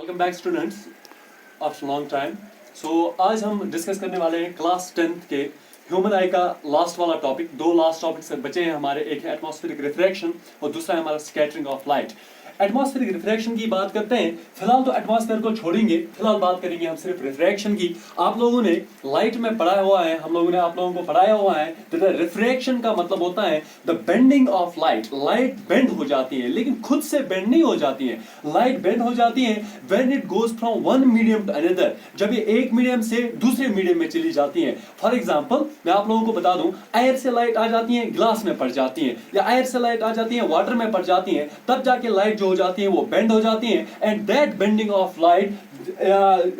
Welcome back students after long time. आज हम discuss करने वाले हैं क्लास 10th के ह्यूमन आई का लास्ट वाला टॉपिक। दो लास्ट टॉपिक से बचे हैं हमारे, एक है एटमॉस्फेरिक रिफ्रैक्शन और दूसरा है हमारा scattering of light. Atmospheric refraction की बात करते हैं, फिलहाल तो एटमॉस्फेयर को छोड़ेंगे, फिलहाल बात करेंगे हम सिर्फ रिफ्रैक्शन की। आप लोगों ने लाइट में पढ़ा हुआ है, हम लोगों ने आप लोगों को पढ़ाया हुआ है द रिफ्रैक्शन का मतलब होता है the bending of light. Light bend हो जाती है लेकिन खुद से बेंड नहीं हो जाती है। लाइट बेंड हो जाती है when it goes from one medium to another, जब ये एक मीडियम से दूसरे मीडियम में चली जाती है। फॉर एग्जांपल मैं आप लोगों को बता दूं, एयर से लाइट आ जाती है ग्लास में पड़ जाती है, या एयर से लाइट आ जाती है वाटर में पड़ जाती है, तब जाके लाइट जो हो जाती है वो बेंड हो जाती है। And that bending of light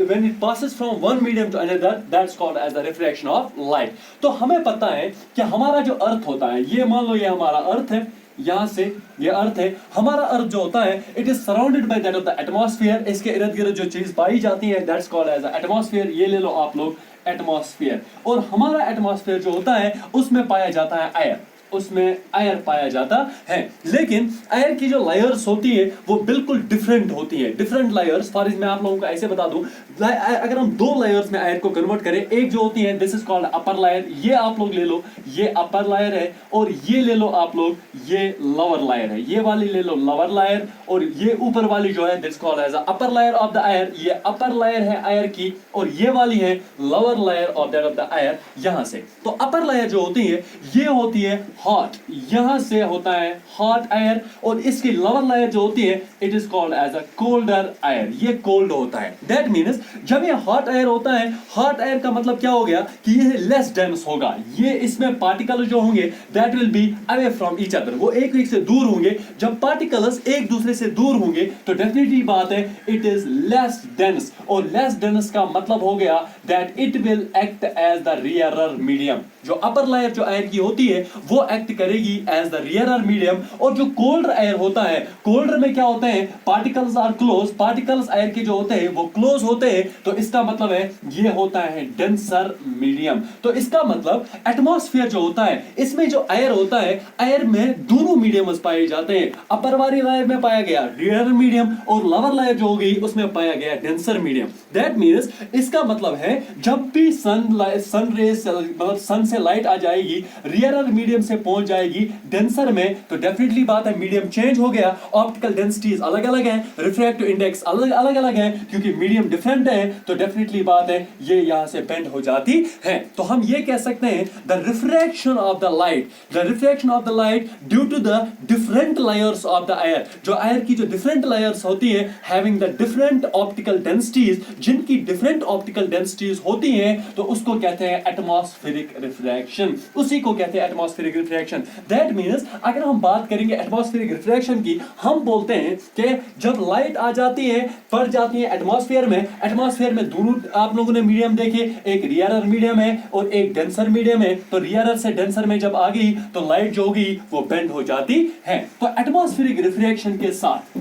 when it passes from one medium to another, that's called as the refraction of light। तो हमें पता है कि हमारा जो अर्थ होता है, ये मान लो ये हमारा अर्थ है, यहां से ये अर्थ है, हमारा अर्थ जो होता है it is surrounded by that of the atmosphere. इसके इर्द गिर्द जो चीज पाई जाती है that's called as the atmosphere. ये ले लो आप लोग एटमॉस्फेयर, और हमारा एटमॉस्फेयर जो होता है उसमें पाया जाता है एयर, उसमें एयर पाया जाता है। लेकिन एयर की जो लेयर्स होती है वो बिल्कुल डिफरेंट होती है, डिफरेंट लेयर्स। फॉर मैं आप लोगों को ऐसे बता दूं, अगर हम दो लेयर्स में एयर को कन्वर्ट करें, एक जो होती है this is called upper layer, ये आप लोग ले लो, ये अपर लेयर है, और ये ले लो आप लोग, ये लोअर लेयर है। ये वाली ले लो लोअर लेयर, और ये ऊपर वाली जो है this called as upper layer of the air. ये अपर लेयर है एयर की, और ये वाली है lower layer of that of the air. यहां से तो अपर लेयर जो होती है ये होती है हॉट, यहां से होता है हॉट एयर, और इसकी लोअर लेयर जो होती है it is called as a colder air, ये कोल्ड होता है। दैट मींस जब ये हॉट एयर होता है, हॉट एयर का मतलब क्या हो गया कि ये लेस डेंस होगा, ये इसमें पार्टिकल्स जो होंगे that will be away from each other, वो एक एक से दूर होंगे। जब पार्टिकल्स एक दूसरे से दूर होंगे तो डेफिनेटली बात है इट इज लेस डेंस, और लेस डेंस का मतलब हो गया that it will act as the rarer medium. जो अपर लेयर जो एयर की होती है वो एक्ट करेगी एज द रियरर मीडियम, और जो कोल्डर एयर होता है, कोल्डर में क्या होता है, particles are close, particles air के जो होते हैं वो क्लोज होते हैं, तो इसका मतलब है ये होता है डेंसर मीडियम। तो इसका मतलब एटमॉस्फेयर जो होता है इसमें जो एयर होता है, एयर में दोनों मीडियम्स पाए जाते हैं। अपर वाली लेयर में पाया गया रियरर मीडियम, और लोअर लेयर जो होगी उसमें पाया गया डेंसर मीडियम। दैट मींस इसका मतलब है जब भी सन रेज मतलब सन से लाइट आ जाएगी, रियरर मीडियम से पहुंच जाएगी डेंसर में, तो डेफिनेटली बात है मीडियम चेंज हो गया। ऑप्टिकल डेंसिटीज अलग अलग हैं, रिफ्रैक्टिव इंडेक्स अलग अलग है, क्योंकि मीडियम डिफरेंट है, तो डेफिनेटली बात है ये यहां से बेंड हो जाती है। तो हम ये कह सकते हैं the refraction of the light, the refraction of the light due to the different layers of the air. जो एयर की जो डिफरेंट लेयर्स होती है having the different optical densities, जिनकी डिफरेंट ऑप्टिकल डेंसिटीज होती हैं, तो उसको कहते हैं एटमॉस्फेरिक रिफ्रैक्शन, उसी को कहते हैं एटमॉस्फेरिक रिफ्रैक्शन। दैट मींस अगर हम बात करेंगे एटमॉस्फेरिक रिफ्रैक्शन की, हम बोलते हैं कि जब लाइट आ जाती है, पड़ जाती है एटमॉस्फेयर में, एटमॉस्फेयर में दोनों आप लोगों ने मीडियम देखे, एक रियरर मीडियम है और एक डेंसर मीडियम है। तो रियरर से डेंसर में जब आ गई तो लाइट जो होगी वो बेंड हो जाती है। तो एटमॉस्फेरिक रिफ्रैक्शन के साथ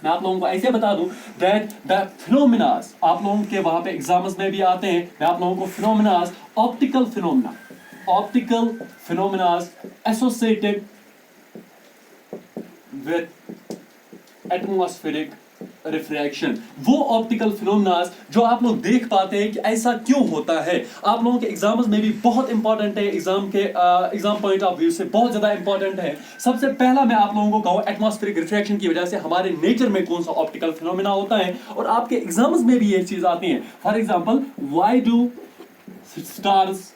मैं आप लोगों को ऐसे बता दूं दैट द फिनोमिनास, आप लोगों के वहां पे एग्जाम्स में भी आते हैं, मैं आप लोगों को phenomenas, optical phenomena, optical phenomena associated with atmospheric refraction, वो ऑप्टिकल फिनोमिना जो आप लोग देख पाते हैं कि ऐसा क्यों होता है, आप लोगों के एग्जाम्स में भी बहुत इंपॉर्टेंट है, एग्जाम पॉइंट ऑफ व्यू से बहुत ज्यादा इंपॉर्टेंट है। सबसे पहला मैं आप लोगों को कहूं एटमॉस्फेरिक रिफ्रैक्शन की वजह से हमारे नेचर में कौन सा ऑप्टिकल फिनोमिना होता है, और आपके एग्जाम्स में भी ये चीज आती है। For example, why do stars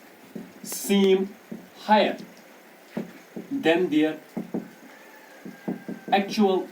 seem higher than their actual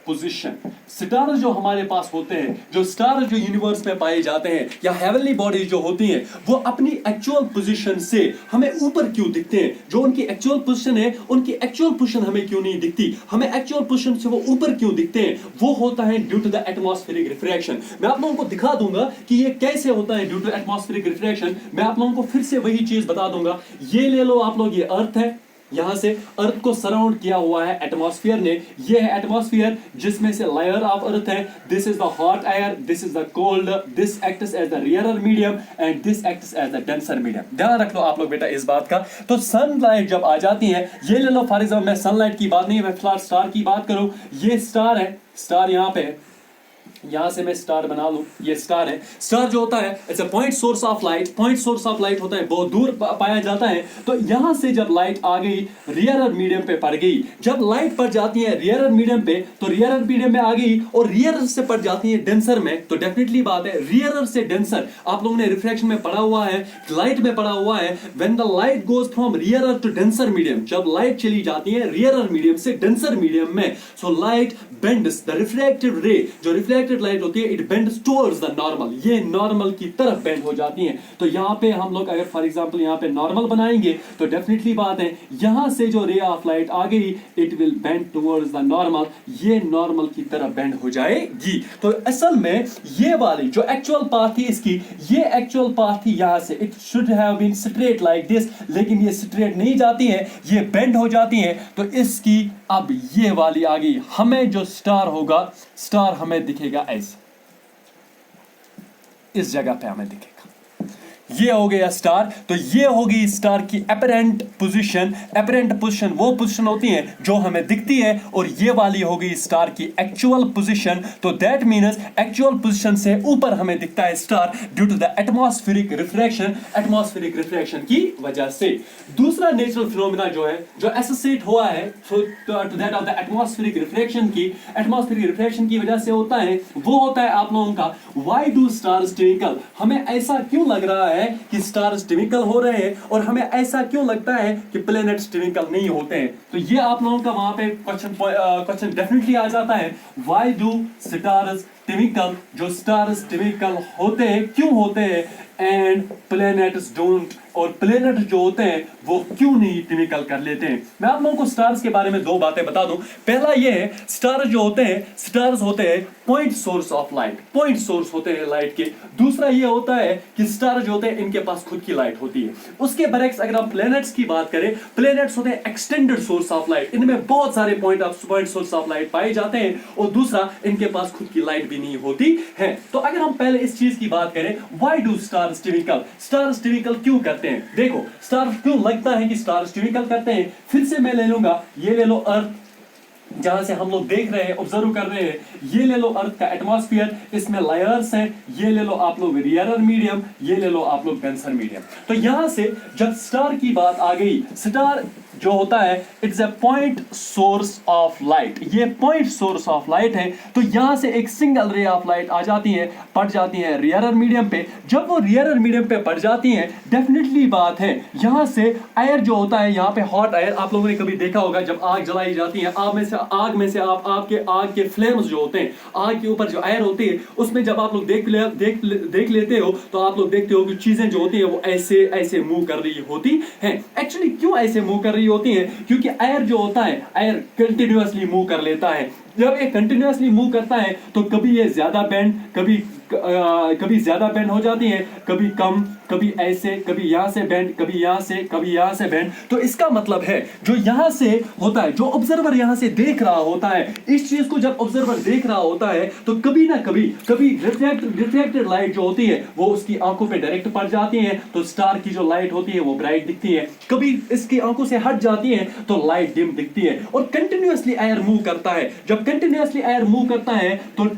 position। Star जो हमारे पास होते हैं, जो स्टार जो यूनिवर्स में पाए जाते हैं, या हेवनली बॉडीज जो होती हैं, वो अपनी एक्चुअल पोजीशन से हमें ऊपर क्यों दिखते हैं? जो उनकी एक्चुअल पोजीशन है, उनकी एक्चुअल पोजीशन हमें क्यों नहीं दिखती? हमें एक्चुअल पोजीशन से वो ऊपर क्यों दिखते हैं? वो होता है due to the atmospheric refraction. मैं आप लोगों को दिखा दूंगा कि ये कैसे होता है ड्यू टू एटमॉस्फेरिक रिफ्रैक्शन। मैं आप लोगों को फिर से वही चीज बता दूंगा। ये ले लो आप लोग, ये अर्थ है, यहां से अर्थ को सराउंड किया हुआ है एटमॉस्फेयर ने। ये है एटमॉस्फेयर जिसमें से लेयर ऑफ अर्थ है। This is the hot air, this is the cold, this acts as the rarer medium and this acts as the denser medium. ध्यान रख लो आप लोग बेटा इस बात का। तो सनलाइट जब आ जाती है, ये ले लो फॉर एग्जाम्पल, मैं सनलाइट की बात नहीं, मैं फिलहाल स्टार की बात करूं। ये स्टार है, स्टार यहां पे है, यहां से मैं स्टार बना लूं, ये स्टार है। स्टार जो होता है it's a point source of light, point source of light होता है, बहुत दूर पाया जाता है। तो यहां से जब लाइट आ गई रियरर मीडियम पे पड़ गई, जब लाइट पड़ जाती है रियरर मीडियम पे, तो रियरर मीडियम में आ गई और रियरर से पड़ जाती है डेंसर में, तो डेफिनेटली बात है रियरर से डेंसर। आप लोगों ने रिफ्रैक्शन में पढ़ा हुआ है, लाइट में पढ़ा हुआ है, when the light goes from rarer to denser medium, जब लाइट चली जाती है रियरर मीडियम से डेंसर मीडियम में, so light bends, the refracted ray, जो रिफ्लेक्टेड लाइट होती है, it bends towards the normal, ये नॉर्मल की तरफ बेंड हो जाती हैं। तो यहाँ पे हम लोग अगर फॉर एग्जांपल यहाँ पे नॉर्मल बनाएंगे तो डेफिनेटली बात है यहाँ से जो रे ऑफ लाइट आ गई it will bend towards the normal, ये नॉर्मल की तरफ बेंड हो जाएगी। तो असल में ये वाली जो एक्चुअल पाथ थी इसकी, ये एक्चुअल पाथ थी यहाँ से, it should have been straight like this, लेकिन ये स्ट्रेट नहीं जाती है, ये बेंड हो जाती है। तो इसकी अब ये वाली आ गई, हमें जो स्टार होगा, स्टार हमें दिखेगा ऐसे, इस जगह पे हमें दिखेगा, ये हो गया स्टार। तो ये होगी स्टार की अपरेंट पोजीशन। अपरेंट पोजीशन वो पोजीशन होती है जो हमें दिखती है, और ये वाली होगी स्टार की एक्चुअल पोजीशन। तो दैट मीन्स एक्चुअल पोजीशन से ऊपर हमें दिखता है star due to the atmospheric refraction, atmospheric refraction की वजह से। दूसरा नेचुरल फिनोमेना जो है, जो एसोसिएट हुआ है to that of the atmospheric refraction की, एटमॉस्फेरिक रिफ्रैक्शन की वजह से होता है, वो होता है आप लोगों का व्हाई डू स्टार्स ट्विंकल। हमें ऐसा क्यों लग रहा है कि स्टार्स ट्विंकल हो रहे हैं, और हमें ऐसा क्यों लगता है कि प्लैनेट्स ट्विंकल नहीं होते हैं। तो ये आप लोगों का वहां पे क्वेश्चन डेफिनेटली आ जाता है, व्हाई डू स्टार्स ट्विंकल, जो स्टार्स ट्विंकल होते हैं क्यों होते हैं, एंड प्लैनेट्स डोंट, और प्लैनेट जो होते हैं वो क्यों नहीं ट्विंकल कर लेते हैं। मैं आप लोगों को स्टार्स के बारे में दो बातें बता दूं। पहला ये है, स्टार जो होते हैं, स्टार्स होते हैं point source of light, point source होते हैं लाइट के। दूसरा ये होता है कि स्टार जो होते हैं इनके पास खुद की लाइट होती है। उसके बरक्स अगर हम प्लैनेट्स की बात करें, प्लैनेट्स होते हैं एक्सटेंडेड सोर्स ऑफ लाइट, इनमें बहुत सारे पॉइंट सोर्स ऑफ लाइट पाए जाते हैं, और दूसरा इनके पास खुद की लाइट भी नहीं होती है। तो अगर हम पहले इस चीज की बात करें, why do stars twinkle, stars twinkle क्यों करते हैं। देखो स्टार क्यों लगता है कि स्टार्स ट्विंकल करते हैं। फिर से मैं ले लूंगा, ये ले लो अर्थ, जहां से हम लोग देख रहे हैं, ऑब्जर्व कर रहे हैं, ये ले लो अर्थ का एटमॉस्फेयर, इसमें लेयर्स हैं, ये ले लो आप लोग रियरर मीडियम, ये ले लो आप लोग डेंसर मीडियम। तो यहां से जब स्टार की बात आ गई, स्टार जो होता है it's a point source of light, ये पॉइंट सोर्स ऑफ लाइट है। तो यहां से एक सिंगल रे ऑफ लाइट आ जाती है, पड़ जाती है रियरर मीडियम पे। जब वो रियरर मीडियम पे पड़ जाती है, डेफिनेटली बात है यहां से एयर जो होता है, यहाँ पे हॉट एयर, आप लोगों ने कभी देखा होगा जब आग जलाई जाती है, आग में से आप आग के फ्लेम्स जो होते हैं, आग के ऊपर जो एयर होती है, उसमें जब आप लोग देख लेते हो, तो आप लोग देखते हो कि चीजें जो होती है वो ऐसे ऐसे मूव कर रही होती है। एक्चुअली क्यों ऐसे मूव कर रही होती है, क्योंकि एयर जो होता है, एयर कंटिन्यूअसली मूव कर लेता है। जब ये कंटिन्यूअसली मूव करता है तो कभी ये ज्यादा बेंड, कभी ज्यादा बेंड हो जाती है, कभी कम, कभी ऐसे, कभी यहां से बेंड, कभी यहां से बेंड। तो इसका मतलब है जो यहां से होता है, जो ऑब्जर्वर यहां से देख रहा होता है, इस चीज को जब ऑब्जर्वर देख रहा होता है तो कभी ना कभी रिफ्लेक्टेड लाइट जो होती है वो उसकी आंखों पे डायरेक्ट पड़ जाती है, तो स्टार की जो लाइट होती है वो ब्राइट दिखती है। कभी इसकी आंखों से हट जाती है तो लाइट डिम दिखती है। और कंटिन्यूअसली एयर मूव करता है, जब कंटिन्यूअसली एयर मूव करता है तो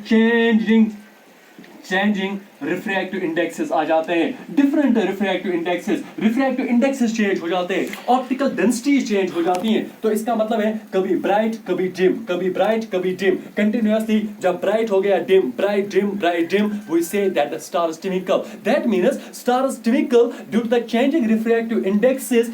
चेंजिंग रिफ्रैक्टिव इंडेक्सेस आ जाते हैं, डिफरेंट रिफ्रैक्टिव इंडेक्सेस चेंज हो जाते हैं, ऑप्टिकल डेंसिटी चेंज हो जाती है। तो इसका मतलब है कभी ब्राइट कभी डिम, कभी ब्राइट कभी डिम, कंटिन्यूअसली जब ब्राइट हो गया dim, bright dim, we see that the stars twinkle. That means stars twinkle due to the changing refractive indexes,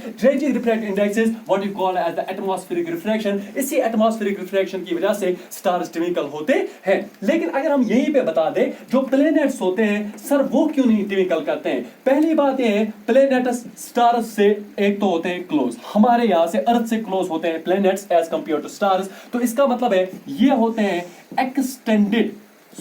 what you call as the atmospheric refraction. इसी atmospheric refraction की वजह से stars twinkle होते हैं। लेकिन अगर हम यहीं पे बता दें, जो प्लैनेट्स होते हैं सर वो क्यों नहीं ट्विंकल करते हैं। पहली बात ये है, प्लैनेट्स स्टार्स से एक तो होते हैं क्लोज, हमारे यहां से अर्थ से क्लोज होते हैं planets as compare to stars. तो इसका मतलब है ये होते हैं extended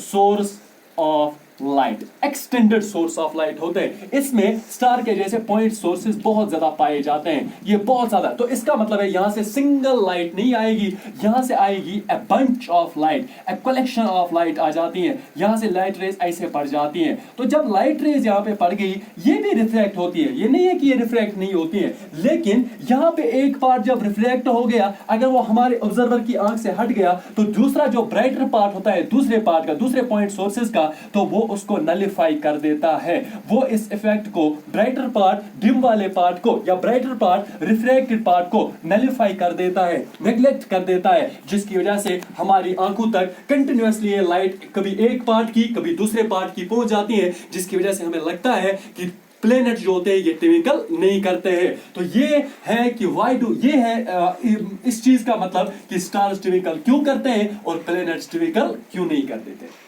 source of light, extended source of light होते हैं। इसमें स्टार के जैसे पॉइंट सोर्सेज बहुत ज्यादा पाए जाते हैं, ये बहुत ज्यादा। तो इसका मतलब है यहां से सिंगल लाइट नहीं आएगी, यहां से आएगी a bunch of light, a collection of light आ जाती है। यहां से लाइट रेज ऐसे पड़ जाती हैं। तो जब लाइट रेज यहां पे पड़ गई, ये भी रिफ्रैक्ट होती है, ये नहीं है कि ये रिफ्रैक्ट नहीं होती है, लेकिन यहां पे एक पार्ट जब रिफ्रैक्ट हो गया, अगर वो हमारे ऑब्जर्वर की आंख से हट गया, तो दूसरा जो ब्राइटर पार्ट होता है दूसरे पार्ट का, दूसरे पॉइंट सोर्सेज का, तो वो उसको नलिफाई कर देता है। वो इस इफेक्ट को, ब्राइटर पार्ट डिम वाले पार्ट को या ब्राइटर पार्ट रिफ्रैक्टेड पार्ट को नलिफाई कर देता है, नेग्लेक्ट कर देता है, जिसकी वजह से हमारी आंखों तक कंटिन्यूअसली ये लाइट कभी एक पार्ट की कभी दूसरे पार्ट की पहुंच जाती है, जिसकी वजह से हमें लगता है कि प्लेनेट जो होते हैं ये ट्विंकल नहीं करते हैं। तो ये है कि व्हाई डू, ये है इस चीज का मतलब कि स्टार्स ट्विंकल क्यों करते हैं और प्लेनेट्स ट्विंकल क्यों नहीं कर देते।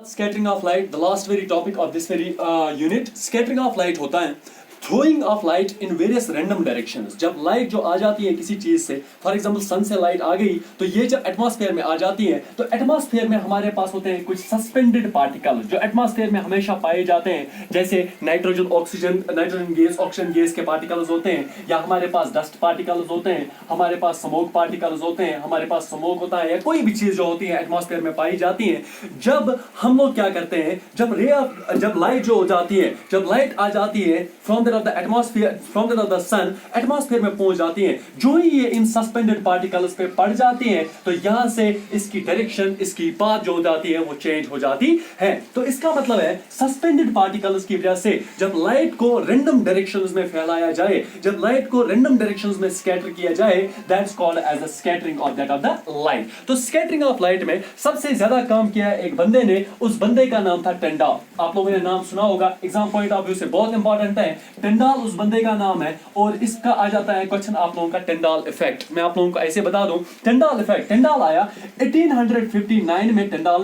Scattering of light, the last very topic of this very unit. Scattering of light होता है throwing of light in various random directions। जब लाइट जो आ जाती है किसी चीज से, फॉर एग्जांपल सन से लाइट आ गई, तो ये जब एटमॉस्फेयर में आ जाती है, तो एटमॉस्फेयर में हमारे पास होते हैं कुछ सस्पेंडेड पार्टिकल जो एटमॉस्फेयर में हमेशा पाए जाते हैं, जैसे nitrogen, oxygen, nitrogen gas, oxygen gas के पार्टिकल्स होते हैं, या हमारे पास डस्ट पार्टिकल्स होते हैं, हमारे पास स्मोक पार्टिकल्स होते हैं, हमारे पास स्मोक होता है, या कोई भी चीज जो होती है एटमॉस्फेयर में पाई जाती है। जब हम लोग क्या करते हैं, जब लाइट जो हो जाती है, जब लाइट आ जाती है from the atmosphere, from the sun, atmosphere में पहुंच जाती है, जो ही ये इन सस्पेंडेड पार्टिकल्स पे पड़ जाती है, तो यहां से इसकी डायरेक्शन, इसकी पाथ जो हो जाती है वो चेंज हो जाती है। तो इसका मतलब है सस्पेंडेड पार्टिकल्स की वजह से जब लाइट को रैंडम डायरेक्शंस में फैलाया जाए, जब लाइट को रैंडम डायरेक्शंस में स्कैटर किया जाए, that's called as the scattering of the light. तो स्कैटरिंग ऑफ लाइट में सबसे ज्यादा काम किया है एक बंदे ने, उस बंदे का नाम था टिंडाल। आप लोगों ने नाम सुना होगा, एग्जाम पॉइंट ऑफ व्यू से बहुत इंपॉर्टेंट है। टिंडाल उस बंदे का नाम है, और इसका आ जाता है क्वेश्चन आप लोगों का टिंडाल इफेक्ट। मैं आप लोगों को ऐसे बता दूं, टिंडाल इफेक्ट, टिंडाल आया 1859 में। टिंडाल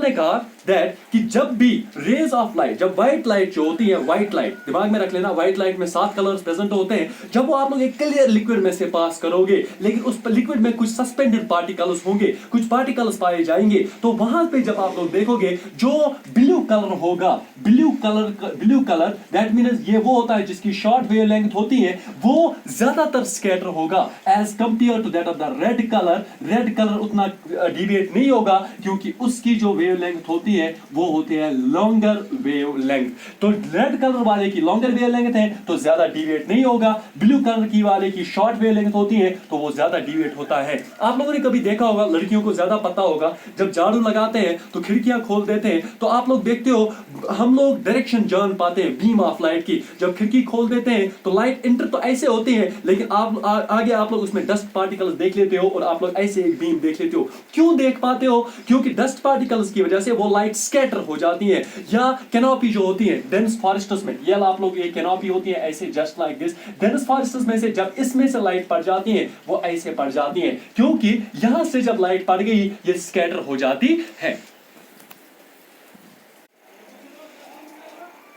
ने कहा दैट कि जब भी रेज ऑफ लाइट, जब व्हाइट लाइट जो होती है, व्हाइट लाइट दिमाग में रख लेना, व्हाइट लाइट में 7 कलर्स प्रेजेंट होते हैं, जब वो आप लोग एक क्लियर लिक्विड में से पास करोगे, लेकिन उस लिक्विड में कुछ सस्पेंडेड पार्टिकल्स होंगे, कुछ पार्टिकल्स पाए जाएंगे, तो वहां पे जब आप लोग देखोगे जो ब्लू कलर होगा, ब्लू कलर दैट मींस ये वो होता है जिसकी शॉर्ट वेवलेंथ होती है, वो ज्यादातर स्कैटर होगा as compare to that of the red colour. Red colour उतना डिविएट नहीं होगा, क्योंकि उसकी जो वेवलेंथ होती है वो होती है लॉन्गर वेवलेंथ। तो रेड कलर वाले की लॉन्गर वेवलेंथ है तो ज्यादा डिविएट नहीं होगा, ब्लू कलर की वाले की शॉर्ट वेवलेंथ होती है तो वो ज्यादा डिविएट होता है। आप लोगों ने कभी देखा होगा, लड़कियों को ज्यादा पता होगा, जब झाड़ू लगाते हैं तो खिड़कियां खोल देते हैं, तो आप लोग देखते हो हम लोग डायरेक्शन जान पाते हैं बीम ऑफ लाइट की। जब खिड़की खोल देते हैं तो लाइट इंटर तो ऐसे होती है, लेकिन आप आगे आप लोग उसमें डस्ट पार्टिकल्स देख लेते हो, और आप लोग ऐसे एक बीम देख लेते हो। क्यों देख पाते हो? क्योंकि डस्ट पार्टिकल्स की वजह से वो लाइट स्कैटर हो जाती है। या कैनोपी जो होती है डेंस फॉरेस्ट्स में, ये आप लोग, ये कैनोपी होती है ऐसे just like this, dense forests में से जब इसमें से लाइट पड़ जाती है वो ऐसे पड़ जाती है, क्योंकि यहां से जब लाइट पड़ गई ये स्कैटर हो जाती है।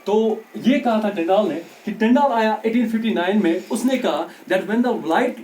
तो ये कहा था टिंडाल ने, कि टिंडाल आया 1859 में, उसने कहा that when the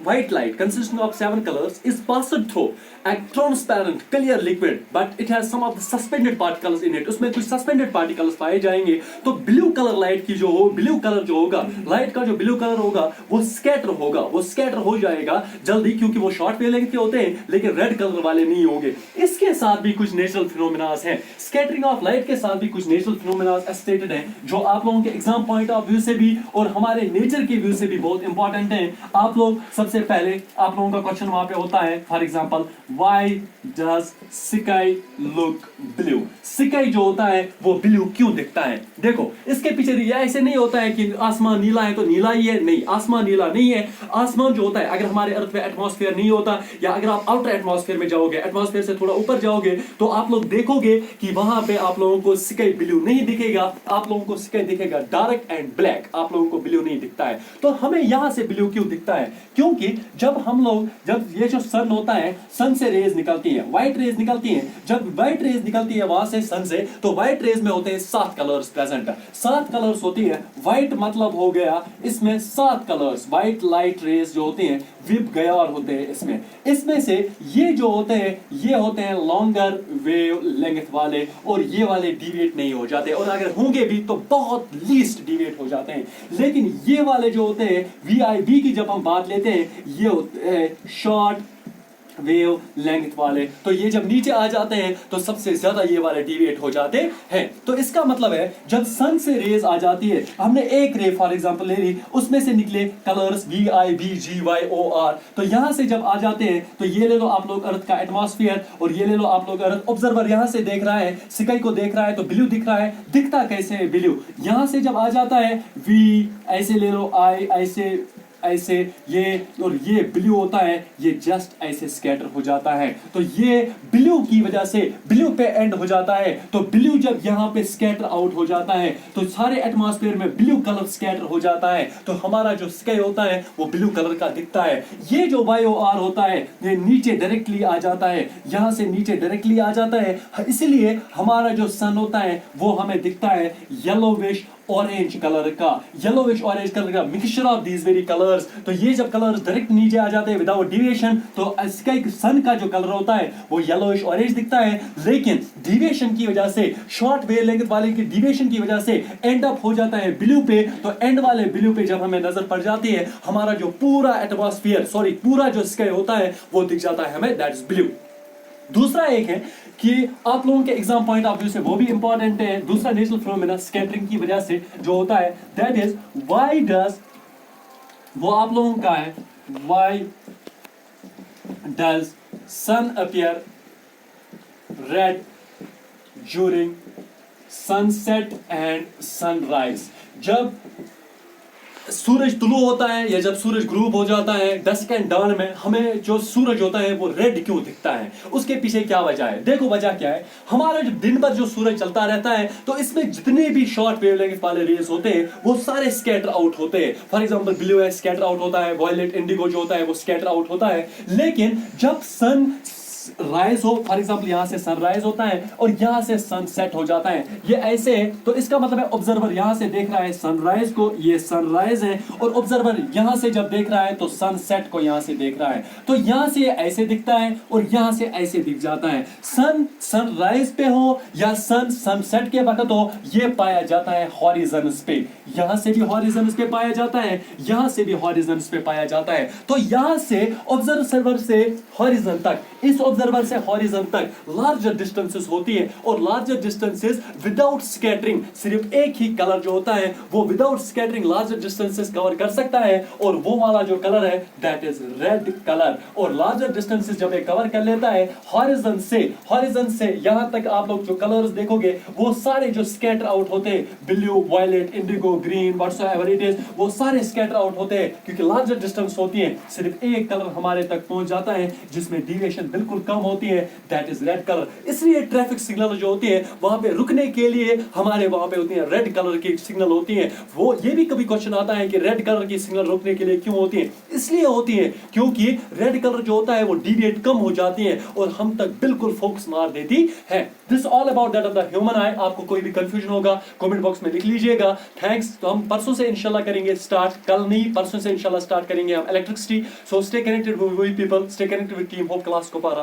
white light consisting of 7 colors is passed through a transparent clear liquid but it has some of the suspended particles in it, उसमें कुछ suspended particles पाए जाएंगे, तो ब्लू कलर लाइट की जो हो, ब्लू कलर जो होगा, लाइट का जो ब्लू कलर होगा वो स्कैटर होगा, वो स्कैटर हो जाएगा जल्दी, क्योंकि वो शॉर्ट वेवलेंथ के होते हैं, लेकिन रेड कलर वाले नहीं होंगे। इसके साथ भी कुछ नेचुरल फिनोमेनास हैं, स्कैटरिंग ऑफ लाइट के साथ भी कुछ नेचुरल फिनोमेनास स्टेटेड हैं, जो आप लोगों के एग्जाम पॉइंट ऑफ व्यू से भी और हमारे नेचर के व्यू से भी बहुत इंपॉर्टेंट है। आप लोग सबसे पहले आप लोगों का क्वेश्चन वहां पे होता है, for example why does sky look blue. Sky जो होता है वो ब्लू क्यों दिखता है? देखो इसके पीछे ये ऐसे नहीं होता है कि आसमान नीला है तो नीला ही है, नहीं, आसमान नीला नहीं है। आसमान जो होता है, अगर हमारे अर्थ पे एटमॉस्फेयर नहीं होता, या अगर आप आउटर एटमॉस्फेयर में जाओगे, एटमॉस्फेयर से थोड़ा ऊपर जाओगे, तो आप लोग देखोगे कि वहां पे आप लोगों को स्काई ब्लू नहीं दिखेगा, आप लोगों को स्काई दिखेगा डार्क एंड ब्लैक, आप लोगों को ब्लू नहीं दिखता है। तो हमें यहां से ब्लू क्यों दिखता है? क्योंकि जब ये जो सन होता है, सन से रेज निकलती है, व्हाइट रेज निकलती है, जब व्हाइट रेज निकलती है वहां से सन से, तो व्हाइट रेज में होते हैं 7 कलर्स प्रेजेंट, 7 कलर्स होती है। व्हाइट मतलब हो गया इसमें 7 कलर्स, व्हाइट लाइट रेज जो होती हैं विब गयार होते हैं इसमें से ये जो होते हैं ये होते हैं लॉन्गर वेव लेंथ वाले, और ये वाले डिविएट नहीं हो जाते, और अगर होंगे भी तो बहुत लीस्ट डिविएट हो जाते हैं। लेकिन ये वाले जो होते हैं VIB की जब हम बात लेते हैं ये होते हैं शॉर्ट वेव लेंथ वाले, तो ये जब नीचे आ जाते हैं तो सबसे ज्यादा ये वाले डिविएट हो जाते हैं। तो इसका मतलब है जब सन से रेज आ जाती है, हमने एक रे फॉर एग्जांपल ले ली, उसमें से निकले कलर्स VIBGYOR, तो यहां से जब आ जाते हैं तो ये ले लो आप लोग अर्थ का एटमॉस्फेयर, और ये ले लो आप लोग अर्थ। ऑब्जर्वर यहां से देख रहा है, स्काई को देख रहा है तो ब्लू दिख रहा है, दिखता कैसे है ब्लू। यहां से जब आ जाता है V, ऐसे ले लो I, ऐसे ये, और ये ब्लू होता है, ये जस्ट ऐसे स्कैटर हो जाता है। तो ये ब्लू की वजह से ब्लू पे एंड हो जाता है, तो ब्लू जब यहाँ पे स्कैटर आउट हो जाता है तो सारे एटमॉस्फेयर में ब्लू कलर स्कैटर हो जाता है, तो हमारा जो स्काई होता है वो ब्लू कलर का दिखता है। ये जो YOR होता है ये नीचे डायरेक्टली आ जाता है, यहां से नीचे डायरेक्टली आ जाता है, इसलिए हमारा जो सन होता है वो हमें दिखता है येलोविश ऑरेंज कलर का, येलोविश ऑरेंज कलर का mixture of these very colours. तो ये जब कलर्स डायरेक्ट नीचे आ जाते हैं विदाउट डिविएशन, तो इसका एक सन का जो कलर होता है वो येलोविश ऑरेंज दिखता है। लेकिन डिविएशन की वजह से, शॉर्ट वेवलेंथ वाले की डिविएशन की वजह से एंड अप हो जाता है ब्लू पे। तो एंड वाले ब्लू पे जब हमें नजर पड़ जाती है, हमारा जो पूरा एटमॉस्फेयर पूरा जो स्काई होता है वो दिख जाता है हमें, दैट इज ब्लू। दूसरा एक है कि आप लोगों के एग्जाम पॉइंट ऑफ व्यू से वो भी इंपॉर्टेंट है, दूसरा नेचुरल फिनोमेना स्कैटरिंग की वजह से जो होता है, दैट इज व्हाई डज, वो आप लोगों का है, why does sun appear red during sunset and sunrise. जब सूरज तुलू होता है या जब सूरज ग्रूब हो जाता है डस्क एंड डॉन में, हमें जो सूरज होता है वो रेड क्यों दिखता है? उसके पीछे क्या वजह है? देखो वजह क्या है, हमारा जो दिन भर जो सूरज चलता रहता है तो इसमें जितने भी शॉर्ट वेवलेंथ वाले रेज होते हैं वो सारे स्कैटर आउट होते हैं। फॉर एग्जांपल ब्लू है स्कैटर आउट होता है, वायलेट इंडिगो जो होता है वो स्कैटर आउट होता है। लेकिन जब सन राइज हो, फॉर एग्जांपल यहां से सनराइज होता है और यहां से सनसेट हो जाता है, ये ऐसे है, तो इसका मतलब है ऑब्जर्वर यहां से देख रहा है सनराइज को, ये सनराइज है, और ऑब्जर्वर यहां से जब देख रहा है तो सनसेट को यहां से देख रहा है, तो यहां से ऐसे दिखता है और यहां से ऐसे दिख जाता है। सन सनराइज पे हो या सन सनसेट के वक्त हो, ये पाया जाता है हॉरिजन्स पे, यहां से भी हॉरिजन्स पे पाया जाता है, यहां से भी हॉरिजन्स पे पाया जाता है। तो यहां से ऑब्जर्वर से हॉरिजन तक, इस ऑब्जर्वर से हॉरिजन तक लार्जर डिस्टेंसेस होती है, और लार्जर डिस्टेंसेस विदाउट स्कैटरिंग, सिर्फ एक ही कलर जो होता है वो without scattering larger distances cover कर सकता है, और वो वाला जो कलर है दैट इज रेड कलर। और लार्जर डिस्टेंसेस जब ये कवर कर लेता है हॉरिजन से यहां तक, आप लोग जो कलर्स देखोगे वो सारे जो स्कैटर आउट होते हैं, blue, violet, indigo, green, whatsoever it is, वो सारे स्कैटर आउट होते हैं, क्योंकि लार्जर डिस्टेंस होती है, सिर्फ एक कलर हमारे तक पहुंच जाता है जिसमें डिविएशन बिल्कुल कम होती है, दैट इज रेड कलर। इसलिए ट्रैफिक सिग्नल जो होती है वहां पे रुकने के लिए हमारे वहां पे होती है रेड कलर की सिग्नल होती है। वो ये भी कभी क्वेश्चन आता है कि रेड कलर की सिग्नल रुकने के लिए क्यों होती है? इसलिए होती है क्योंकि रेड कलर जो होता है वो डिविएट कम हो जाती है और हम तक बिल्कुल फोकस मार देती है। This all about that of the human आई। आपको कोई भी कंफ्यूजन होगा कमेंट बॉक्स में लिख लीजिएगा। थैंक्स। तो हम परसों से इंशाल्लाह करेंगे स्टार्ट, कल नहीं परसों से इंशाल्लाह स्टार्ट करेंगे हम electricity. So stay connected with we people, stay connected with team hope class कोपारा।